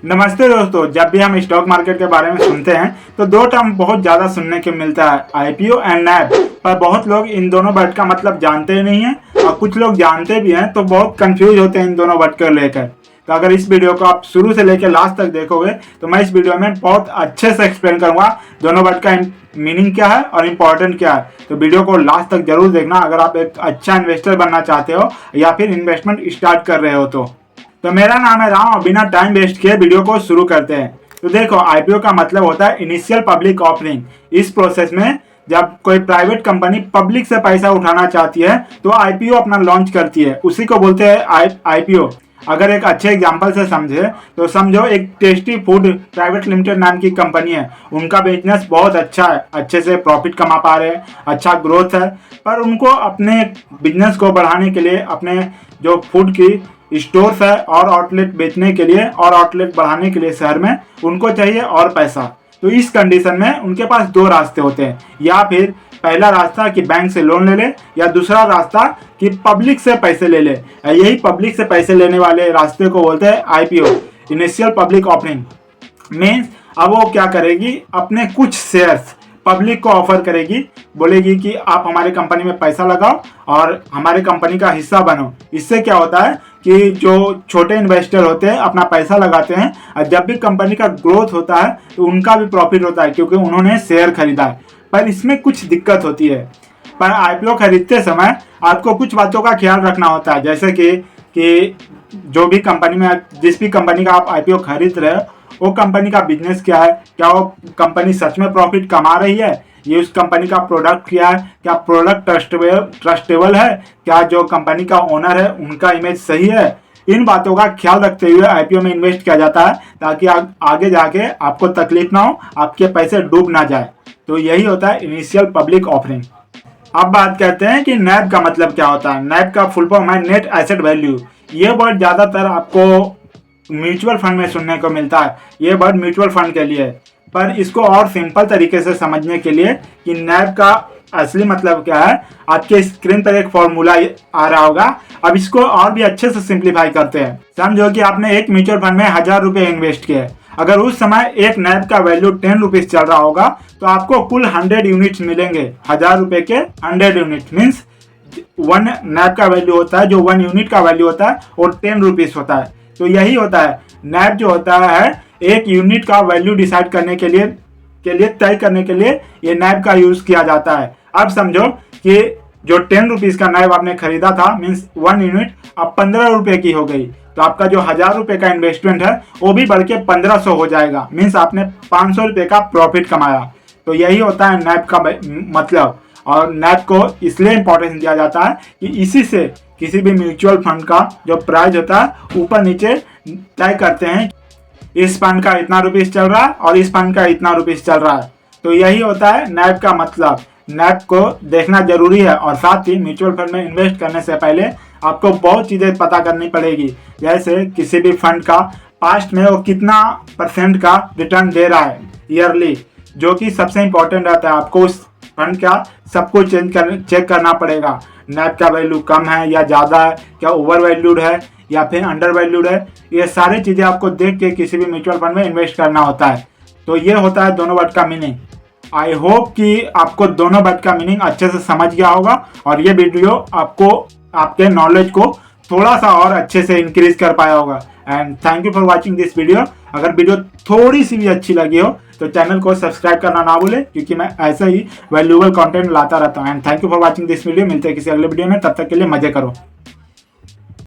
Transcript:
नमस्ते दोस्तों। जब भी हम स्टॉक मार्केट के बारे में सुनते हैं तो दो टर्म बहुत ज़्यादा सुनने को मिलता है, आईपीओ एंड नैब। पर बहुत लोग इन दोनों वर्ड का मतलब जानते ही नहीं हैं और कुछ लोग जानते भी हैं तो बहुत कंफ्यूज होते हैं इन दोनों वर्ड को लेकर। तो अगर इस वीडियो को आप शुरू से लेकर लास्ट तक देखोगे तो मैं इस वीडियो में बहुत अच्छे से एक्सप्लेन करूंगा दोनों वर्ड का मीनिंग क्या है और इम्पोर्टेंट क्या है। तो वीडियो को लास्ट तक जरूर देखना अगर आप एक अच्छा इन्वेस्टर बनना चाहते हो या फिर इन्वेस्टमेंट स्टार्ट कर रहे हो। तो मेरा नाम है राम और बिना टाइम वेस्ट किए वीडियो को शुरू करते हैं। तो देखो, आईपीओ का मतलब होता है इनिशियल पब्लिक ऑफरिंग। इस प्रोसेस में जब कोई प्राइवेट कंपनी पब्लिक से पैसा उठाना चाहती है तो आईपीओ अपना लॉन्च करती है, उसी को बोलते हैं आईपीओ। अगर एक अच्छे एग्जांपल से समझे तो समझो एक टेस्टी फूड प्राइवेट लिमिटेड नाम की कंपनी है। उनका बिजनेस बहुत अच्छा है, अच्छे से प्रॉफिट कमा पा रहे हैं, अच्छा ग्रोथ है। पर उनको अपने बिजनेस को बढ़ाने के लिए, अपने जो फूड की स्टोर्स है और आउटलेट बेचने के लिए और आउटलेट बढ़ाने के लिए शहर में उनको चाहिए और पैसा। तो इस कंडीशन में उनके पास दो रास्ते होते हैं, या फिर पहला रास्ता कि बैंक से लोन ले ले, या दूसरा रास्ता कि पब्लिक से पैसे ले ले। यही पब्लिक से पैसे लेने वाले रास्ते को बोलते हैं IPO, initial public offering. Means अब वो क्या करेगी, अपने कुछ शेयर्स पब्लिक को ऑफर करेगी, बोलेगी कि आप हमारे कंपनी में पैसा लगाओ और हमारे कंपनी का हिस्सा बनो। इससे क्या होता है कि जो छोटे इन्वेस्टर होते हैं अपना पैसा लगाते हैं और जब भी कंपनी का ग्रोथ होता है तो उनका भी प्रॉफिट होता है क्योंकि उन्होंने शेयर खरीदा है। पर इसमें कुछ दिक्कत होती है। पर आईपीओ खरीदते समय आपको कुछ बातों का ख्याल रखना होता है, जैसे कि जो भी कंपनी में, जिस भी कंपनी का आप आईपीओ खरीद रहे हो वो कंपनी का बिजनेस क्या है, क्या वो कंपनी सच में प्रॉफिट कमा रही है, ये उस कंपनी का प्रोडक्ट क्या है, क्या प्रोडक्ट ट्रस्टेबल है, क्या जो कंपनी का ओनर है उनका इमेज सही है। इन बातों का ख्याल रखते हुए आईपीओ में इन्वेस्ट किया जाता है ताकि आगे जाके आपको तकलीफ ना हो, आपके पैसे डूब ना जाए। तो यही होता है इनिशियल पब्लिक ऑफरिंग। अब बात करते हैं कि नैब का मतलब क्या होता है। नैब का फुल फॉर्म है नेट एसेट वैल्यू। ये वर्ड ज़्यादातर आपको म्यूचुअल फंड में सुनने को मिलता है। ये वर्ड म्यूचुअल फंड के लिए है, पर इसको और सिंपल तरीके से समझने के लिए कि नैब का असली मतलब क्या है, आपके स्क्रीन पर एक फॉर्मूला आ रहा होगा। अब इसको और भी अच्छे से सिंप्लीफाई करते हैं। समझो कि आपने एक म्यूचुअल फंड में 1000 रुपये इन्वेस्ट किए। अगर उस समय एक नैब का वैल्यू 10 रुपीज चल रहा होगा तो आपको कुल 100 यूनिट्स मिलेंगे। 1000 रुपये के 100 यूनिट मीन्स 1 नैब का वैल्यू होता है, जो 1 यूनिट का वैल्यू होता है वो 10 रुपीज होता है। तो यही होता है नैब जो होता है, एक यूनिट का वैल्यू डिसाइड करने के लिए तय करने के लिए ये नैब का यूज किया जाता है। अब समझो कि जो 10 रुपीज का नैब आपने खरीदा था मीन्स 1 यूनिट अब 15 रुपए की हो गई, तो आपका जो 1000 रुपए का इन्वेस्टमेंट है वो भी बढ़ के 1500 हो जाएगा। मीन्स आपने 500 रुपए का प्रॉफिट कमाया। तो यही होता है नैब का मतलब। और नैब को इसलिए इंपॉर्टेंस दिया जाता है कि इसी से किसी भी म्यूचुअल फंड का जो प्राइस होता है ऊपर नीचे तय करते हैं, इस फंड का इतना रुपीस चल रहा है और इस फंड का इतना रुपीस चल रहा है। तो यही होता है नैब का मतलब। नैब को देखना जरूरी है और साथ ही म्यूचुअल फंड में इन्वेस्ट करने से पहले आपको बहुत चीज़ें पता करनी पड़ेगी, जैसे किसी भी फंड का पास्ट में वो कितना % का रिटर्न दे रहा है ईयरली, जो कि सबसे इम्पोर्टेंट रहता है। आपको उस फंड का सब कुछ चेक करना पड़ेगा। नैब का वैल्यू कम है या ज़्यादा है, क्या ओवर वैल्यूड है या फिर अंडर वैल्यूड है, ये सारी चीज़ें आपको देख के किसी भी म्यूचुअल फंड में इन्वेस्ट करना होता है। तो ये होता है दोनों वर्ड का मीनिंग। आई होप कि आपको दोनों वर्ड का मीनिंग अच्छे से समझ गया होगा और ये वीडियो आपको आपके नॉलेज को थोड़ा सा और अच्छे से इंक्रीज कर पाया होगा। And thank you for watching this video. अगर वीडियो थोड़ी सी भी अच्छी लगी हो तो चैनल को सब्सक्राइब करना ना भूले, क्योंकि मैं ऐसा ही वैल्यूएबल कंटेंट लाता रहता हूँ। And thank you for watching this video. मिलते हैं किसी अगले वीडियो में, तब तक के लिए मजे करो।